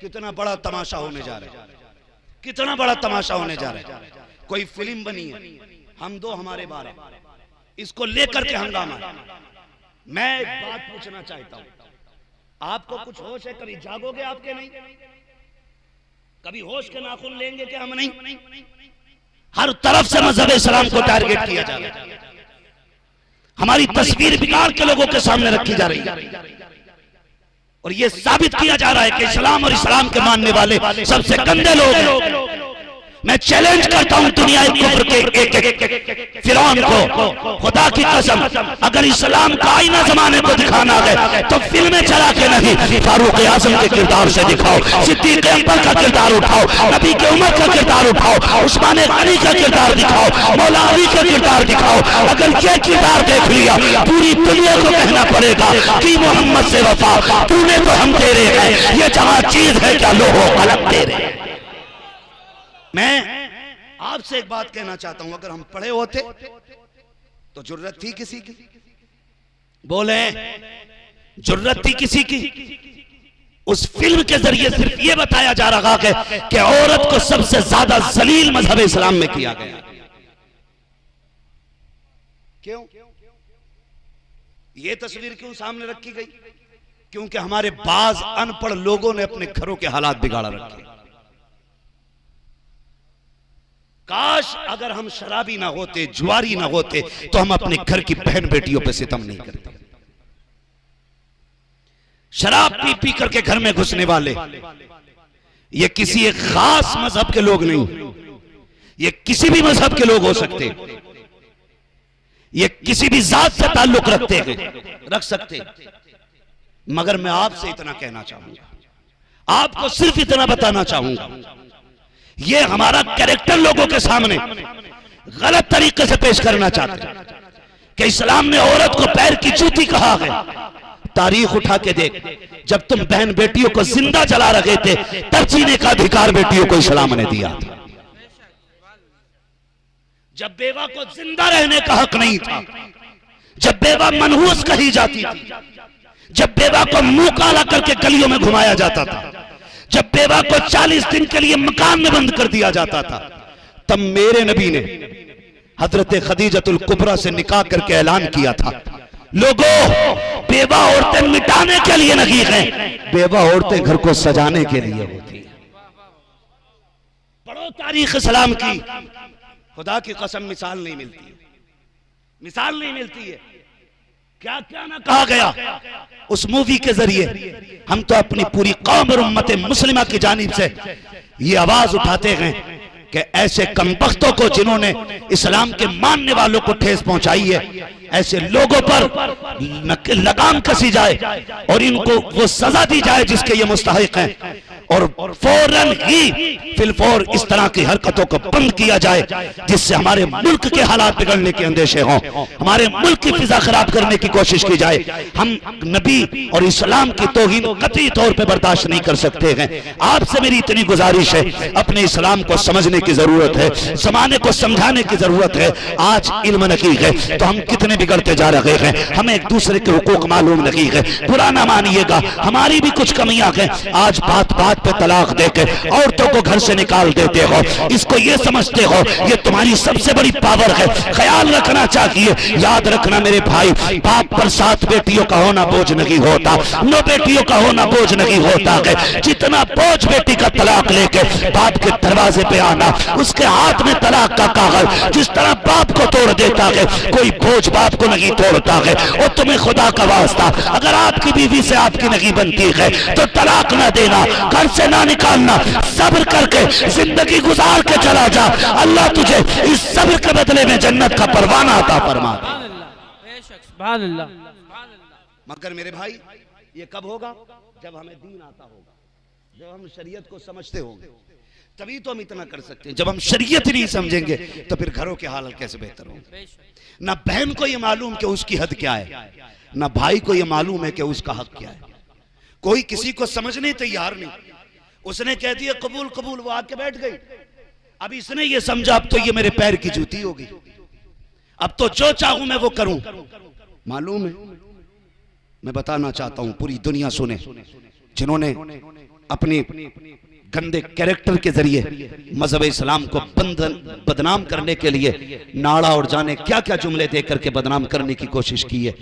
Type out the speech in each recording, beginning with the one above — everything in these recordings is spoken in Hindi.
कितना बड़ा तमाशा होने जा रहा है, कितना बड़ा तमाशा होने जा रहा है। कोई फिल्म बनी है, हम दो हमारे 12, इसको लेकर के हंगामा। मैं एक बात पूछना चाहता हूं, आपको कुछ होश है? कभी जागोगे आपके? नहीं। कभी होश के नाखून लेंगे कि हम नहीं? हर तरफ से मजहब इस्लाम को टारगेट किया जा रहा है, हमारी तस्वीर बिगाड़ के लोगों के सामने रखी जा रही है, और यह साबित किया जा रहा है कि इस्लाम और इस्लाम के मानने वाले सबसे गंदे लोग हैं। मैं चैलेंज करता हूं दुनिया कुफ्र के एक फिरौन को, खुदा की कसम, अगर इस्लाम का आईना जमाने को दिखाना है तो फिल्में चला के नहीं, फारूक आजम के किरदार से दिखाओ, सिद्दीक अकबर का किरदार उठाओ, नबी के उमर का किरदार उठाओ, उस्मान गनी का किरदार दिखाओ, मौला अली का किरदार दिखाओ। अगर ये किरदार देख लिया, पूरी दुनिया को कहना पड़ेगा कि मोहम्मद से वफा तूने तो हम तेरे हैं, ये जहां चीज है क्या लोहो कलम तेरे। मैं आपसे एक बात कहना चाहता हूं, अगर हम पढ़े होते तो जुर्रत थी किसी की? बोले, जुर्रत थी किसी की? उस फिल्म के जरिए सिर्फ यह बताया जा रहा है कि औरत को सबसे ज्यादा जलील मजहब इस्लाम में किया गया। क्यों यह तस्वीर क्यों सामने रखी गई? क्योंकि हमारे बाज अनपढ़ लोगों ने अपने घरों के हालात बिगाड़ रखे। काश अगर हम शराबी ना होते, जुआरी ना होते, तो हम अपने घर की बहन बेटियों पे सितम नहीं करते। शराब पी पी करके घर में घुसने वाले ये किसी एक खास मजहब के लोग नहीं, ये किसी भी मजहब के लोग हो सकते, ये किसी भी जात से ताल्लुक रख सकते। मगर मैं आपसे इतना कहना चाहूंगा, आपको सिर्फ इतना बताना चाहूंगा, ये हमारा कैरेक्टर लोगों के सामने गलत तरीके से पेश करना चाहते हैं कि इस्लाम ने औरत को पैर की जूती कहा है। तारीख उठा के देख, जब तुम बहन बेटियों को जिंदा जला रहे थे तब जीने का अधिकार बेटियों को इस्लाम ने दिया था। जब बेवा को जिंदा रहने का हक नहीं था, जब बेवा मनहूस कही जाती थी, जब बेवा को मुंह काला करके गलियों में घुमाया जाता था, जब बेवा को 40 दिन के लिए मकान में बंद कर दिया जाता था, तब मेरे नबी ने हजरत खदीजतुल कुबरा से निकाह करके ऐलान किया था, लोगों, बेवा औरतें मिटाने के लिए नहीं है, बेवा औरतें घर को सजाने के लिए होती है। पढ़ो तारीख इस्लाम की, खुदा की कसम मिसाल नहीं मिलती है, मिसाल नहीं मिलती है। क्या क्या ना कहा गया उस मूवी के जरिए। हम तो अपनी पूरी कौम और उम्मत मुस्लिमा की जानिब से ये आवाज उठाते हैं कि ऐसे कमबख्तों को जिन्होंने इस्लाम के मानने वालों को ठेस पहुंचाई है, ऐसे लोगों पर लगाम कसी जाए और इनको वो सजा दी जाए जिसके ये मुस्तहिक हैं, और फौरन ही फिलफौर इस तरह की हरकतों को बंद किया जाए जिससे हमारे मुल्क के हालात बिगड़ने के अंदेशे हों, हमारे मुल्क की फिजा खराब करने की कोशिश की जाए। हम नबी और इस्लाम की तौहीन कतई तौर पे बर्दाश्त नहीं कर सकते हैं। आपसे मेरी इतनी गुजारिश है, अपने इस्लाम को समझने की जरूरत है, जमाने को समझाने की जरूरत है। आज इल्म नहीं है तो हम कितने बिगड़ते जा रहे हैं, हमें एक दूसरे के हुकूक मालूम नहीं है। बुरा ना मानिएगा, हमारी भी कुछ कमियां हैं। आज बात बात पे तलाक देके औरतों को घर से निकाल देते हो, इसको ये समझते हो ये तुम्हारी सबसे बड़ी पावर है। ख्याल रखना चाहिए, याद रखना मेरे भाई, बाप पर 7 बेटियों का होना बोझ नहीं होता, 9 बेटियों का होना बोझ नहीं होता है। जितना बोझ बेटी का तलाक लेके बाप के दरवाजे पे आना, उसके हाथ में तलाक का कागज जिस तरह बाप को तोड़ देता है, कोई बोझ बाप को नहीं तोड़ता है। और तुम्हें खुदा का वास्ता, अगर आपकी बीवी से आपकी नहीं बनती है तो तलाक ना देना, घर से ना निकालना, सब्र करके जिंदगी गुजार के चला जा। अल्लाह तुझे इस सब्र के बदले में जन्नत का परवाना अता फरमा। मगर मेरे भाई ये कब होगा? जब हमें दीन आता होगा, जब हम शरीयत को समझते होंगे, तभी तो हम इतना कर सकते हैं। जब हम शरीयत नहीं समझेंगे तो फिर घरों के हाल कैसे बेहतर होंगे। ना बहन को ये मालूम कि उसकी हद क्या है, ना भाई को ये मालूम है कि उसका हक क्या है। कोई किसी को समझने तैयार नहीं, उसने कह दिया कबूल कबूल, वो आके बैठ गई। अब इसने ये समझा अब तो ये मेरे पैर की जूती होगी, अब तो जो चाहूं मैं वो करूं। मालूम है, मैं बताना चाहता हूं, पूरी दुनिया सुने, जिन्होंने अपनी गंदे कैरेक्टर के जरिए मजहब इस्लाम को बदनाम करने के लिए नाड़ा और जाने क्या क्या जुमले दे करके बदनाम करने की कोशिश की है।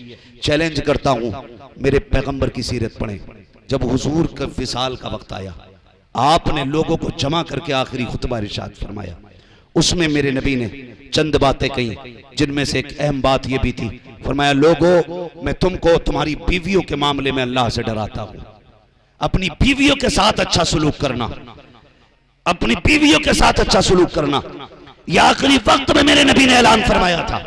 चैलेंज करता हूं, मेरे पैगंबर की सीरत पढ़ें। जब हुजूर का विसाल का वक्त आया, आपने लोगों को जमा करके आखिरी खुतबा इरशाद फरमाया। उसमें मेरे नबी ने चंद बातें कही, जिनमें से एक अहम बात यह भी थी, फरमाया लोगों मैं तुमको तुम्हारी बीवियों के मामले में अल्लाह से डराता हूं। अपनी बीवियों के साथ अच्छा सलूक करना, अपनी बीवियों के साथ अच्छा सलूक करना, यह आखिरी वक्त में मेरे नबी ने ऐलान फरमाया था।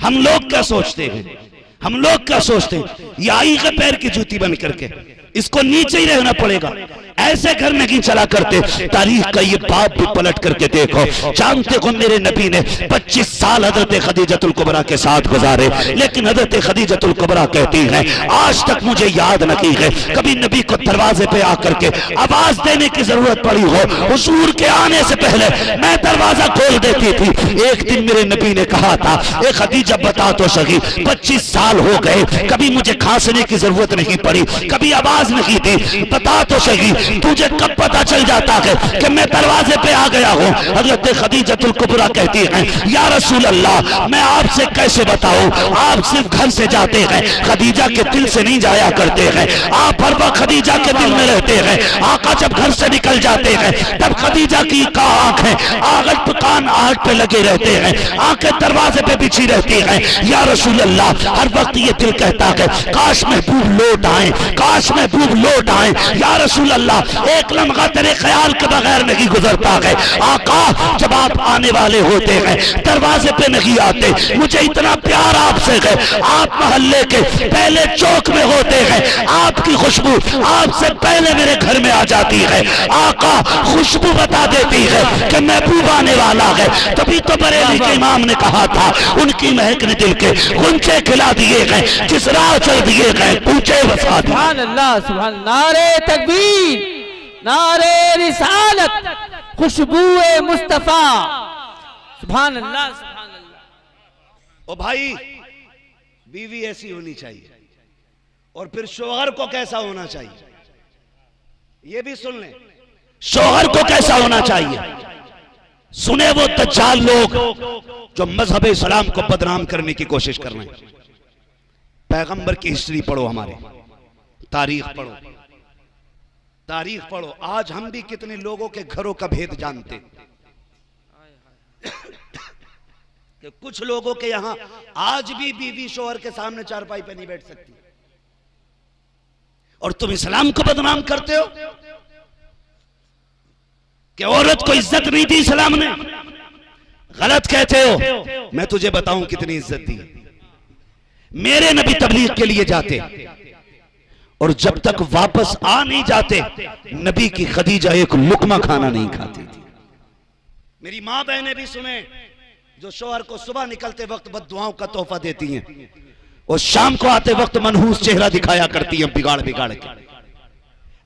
हम लोग क्या सोचते हैं, हम लोग क्या सोचते हैं, ये आई के पैर की जूती बन करके इसको नीचे ही रहना पड़ेगा, ऐसे घर नहीं चला करते। तारीख का ये बाप भी पलट करके देखो, जानते हो मेरे नबी ने 25 साल हजरत खदीजतुल कुबरा के साथ गुजारे, लेकिन हजरत खदीजतुल कुबरा कहती हैं आज तक मुझे याद नहीं है कभी नबी को दरवाजे पे आकर के आवाज देने की जरूरत पड़ी हो। हुजूर के आने से पहले मैं दरवाजा खोल देती थी। एक दिन मेरे नबी ने कहा था, ए खदीजा बता तो सही, 25 साल हो गए कभी मुझे खांसने की जरूरत नहीं पड़ी, कभी आवाज नहीं थी, बता तो सही तुझे कब पता चल जाता है कि मैं दरवाजे पे आ गया हूं। हजरत खदीजतुल कुबरा कहती हैं या रसूल अल्लाह मैं आपसे कैसे बताऊं, आप सिर्फ घर से जाते हैं, खदीजा के दिल से नहीं जाया करते हैं, आप हर वक्त खदीजा के दिल में रहते हैं। आका जब घर से निकल जाते हैं तब खदीजा की आंखें आगट कान आग पे लगे रहते हैं, आंखें दरवाजे पे बिछी रहती हैं। या रसूल अल्लाह हर वक्त ये दिल कहता है काश महबूब लौट आए, काश महबूब लौट आए। या रसूल अल्लाह एक लम्हा तेरे ख्याल के बगैर नहीं गुजरता है। आका जब आप आने वाले होते हैं दरवाजे पे नहीं आते, मुझे इतना प्यार आपसे है, आप मोहल्ले के पहले चौक में होते हैं, आपकी खुशबू आपसे पहले मेरे घर में आ जाती है। आका खुशबू बता देती है कि महबूब आने वाला है। तभी तो बरेली के इमाम ने कहा था उनकी महक ने दिल के गुंजे खिला दिए गए, किस राह चल दिए गए ऊंचे वसा दिए। सुभान अल्लाह, सुभान, नारे तकबीर, नारे रिसालत, खुशबूए मुस्तफा, सुभान अल्लाह, सुभान अल्लाह। ओ भाई बीवी ऐसी होनी चाहिए, और फिर शौहर को कैसा होना चाहिए ये भी सुन लें। शौहर को कैसा होना चाहिए सुने वो दज्जाल लोग जो मजहब इस्लाम को बदनाम करने की कोशिश कर रहे हैं। पैगंबर की हिस्ट्री पढ़ो, हमारे तारीख पढ़ो, तारीख पढ़ो। आज हम भी कितने लोगों के घरों का भेद जानते कि कुछ लोगों के यहां आज भी बीवी शौहर के सामने चारपाई पे नहीं बैठ सकती, और तुम इस्लाम को बदनाम करते हो कि औरत को इज्जत नहीं दी इस्लाम ने। गलत कहते हो। मैं तुझे बताऊं कितनी इज्जत दी। मेरे नबी तबलीग के लिए जाते और जब तक वापस आ नहीं जाते नबी की खदीजा एक लुकमा खाना नहीं खाती थी। मेरी मां बहनें भी सुने जो शौहर को सुबह निकलते वक्त बद्दुआओं का तोहफा देती हैं और शाम को आते वक्त मनहूस चेहरा दिखाया करती हैं बिगाड़ बिगाड़ के।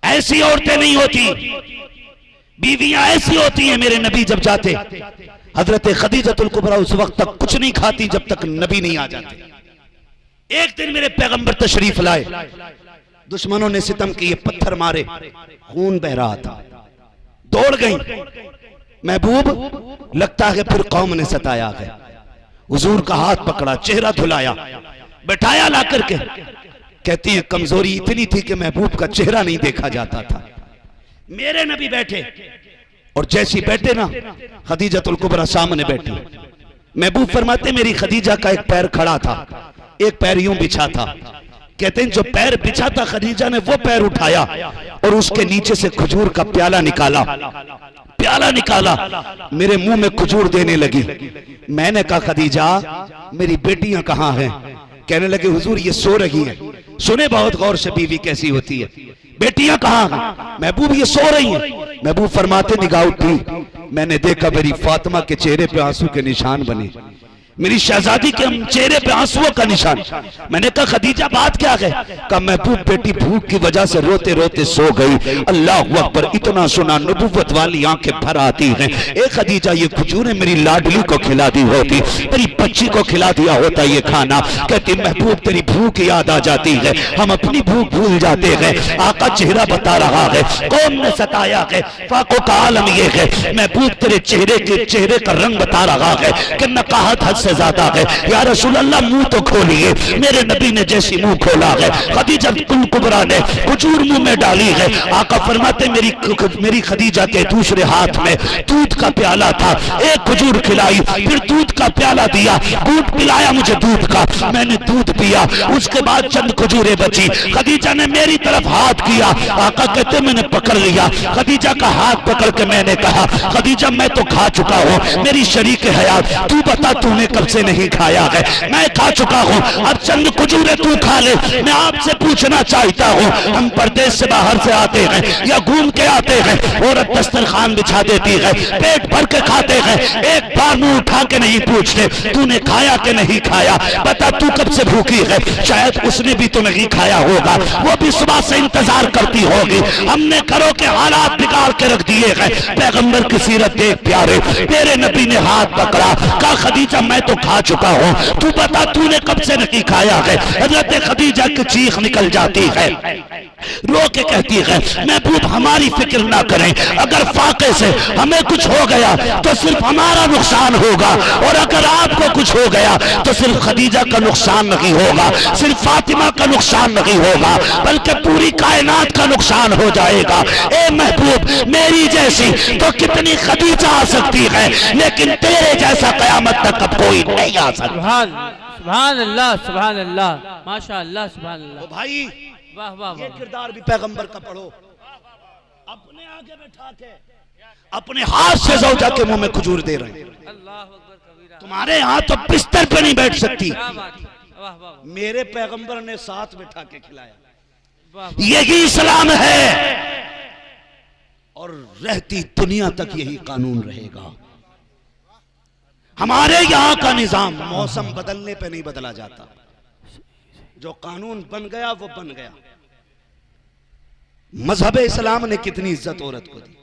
ऐसी औरतें नहीं होती, बीवियां ऐसी होती हैं। मेरे नबी जब जाते हजरत खदीजतुल कुबरा उस वक्त तक कुछ नहीं खाती जब तक नबी नहीं आ जाते। एक दिन मेरे पैगंबर तशरीफ लाए, दुश्मनों ने सितम किए, पत्थर मारे, खून बह रहा था, दौड़ गई। महबूब लगता है फिर कौम ने सताया है। हुजूर का हाथ पकड़ा, चेहरा धुलाया, बैठाया ला करके। कहती है कमजोरी इतनी थी कि महबूब का चेहरा नहीं देखा जाता था। मेरे नबी बैठे और जैसी बैठे ना खदीजतुल कुबरा सामने बैठी। महबूब फरमाते मेरी खदीजा का एक पैर खड़ा था, एक पैर यूं बिछा था। कहते हैं जो पैर बिछा था खदीजा ने वो पैर उठाया और उसके नीचे से खजूर का प्याला निकाला, प्याला निकाला, मेरे मुंह में खजूर देने लगी। मैंने कहा खदीजा मेरी बेटियां कहां हैं? कहने लगे हुजूर ये सो रही हैं। सुने बहुत गौर से बीवी कैसी होती है। बेटियां कहां हैं? महबूब ये सो रही हैं। महबूब फरमाते निगाह उठी, मैंने देखा मेरी फातिमा के चेहरे पे आंसू के निशान बने। मेरी शहजादी के चेहरे पे आंसुओं का निशान। मैंने कहा खदीजा बात क्या है? कहा महबूब बेटी भूख की वजह से रोते रोते सो गई। अल्लाह अकबर, इतना सुना नबुव्वत वाली आंखें भर आती हैं। ए खदीजा ये खजूरें मेरी लाडली को खिला दी होती, तेरी बच्ची को खिला दिया होता ये खाना। कहती महबूब तेरी भूख याद आ जाती है, हम अपनी भूख भूल जाते हैं। आका चेहरा बता रहा है, कौन ने सताया है, फाको का आलम ये है। महबूब तेरे चेहरे का रंग बता रहा है कि नकाहत हद से ज्यादा है। या रसूल अल्लाह मुंह तो खोलिए। मेरे नबी ने जैसी मुंह खोला है, खदीजा कुबरा ने खजूर मुंह में डाली है। आका फरमाते मेरी खदीजा के दूसरे हाथ में दूध का प्याला था, एक खजूर खिलाई, फिर दूध का प्याला दिया, दूध पिलाया मुझे दूध का, मैंने दूध पिया। उसके बाद चंद खजूरें बची, खदीजा ने मेरी तरफ हाथ किया। आका कहते मैंने पकड़ लिया खदीजा का हाथ, पकड़ के मैंने कहा खदीजा मैं तो खा चुका हूँ, मेरी शरीक हयात तू बता तूने कब से नहीं खाया है? मैं खा चुका हूँ, अब चंद खजूरें तू खा ले। मैं आपसे पूछना चाहता हूँ, हम परदेश से बाहर से आते हैं या घूम के आते हैं, औरत दस्तरखान बिछा देती है, पेट भर के खाते हैं, एक बार मुंह उठा के नहीं पूछते तूने खाया कि नहीं खाया, बता तू कब से भूखी है? शायद उसने भी तो नहीं खाया होगा, वो भी सुबह से इंतजार करती होगी। हमने घरों के हालात बिगाड़ के रख दिए हैं। पैगंबर की सीरत देख प्यारे, तेरे नबी ने हाथ पकड़ा, कहा खदीजा मैं तो खा चुका हूँ, तू बता तूने कब से नहीं खाया है? हजरत खदीजा की चीख निकल जाती है, रो के कहती है महबूब हमारी फिक्र ना करें, अगर फाके से हमें कुछ हो गया तो सिर्फ हमारा नुकसान होगा, और अगर आपको कुछ हो गया तो सिर्फ खदीजा का नुकसान नहीं होगा, सिर्फ फातिमा का नुकसान नहीं होगा, बल्कि पूरी कायनात का नुकसान हो जाएगा। ए महबूब मेरी जैसी तो कितनी खदीजा आ सकती है, लेकिन तेरे जैसा कयामत तक अब कोई नहीं आ सकता। सुभान अल्लाह, सुभान अल्लाह, माशा अल्लाह, सुभान अल्लाह। भाई वाह वाह ये किरदार भी पैगंबर का पढ़ो, अपने आगे बैठा के अपने हाथ से ज़ौजा के मुंह में खजूर दे रहे हैं। अल्लाह अकबर कबीरा। तुम्हारे यहाँ तो बिस्तर पे नहीं बैठ सकती, क्या बात है, वाह वाह वाह, मेरे पैगंबर ने साथ बैठा के खिलाया। वाह वाह। यही इस्लाम है, और रहती दुनिया तक यही कानून रहेगा। हमारे यहाँ का निजाम मौसम बदलने पे नहीं बदला जाता, जो कानून बन गया वो बन गया। मजहब इस्लाम ने कितनी इज्जत औरत को दी।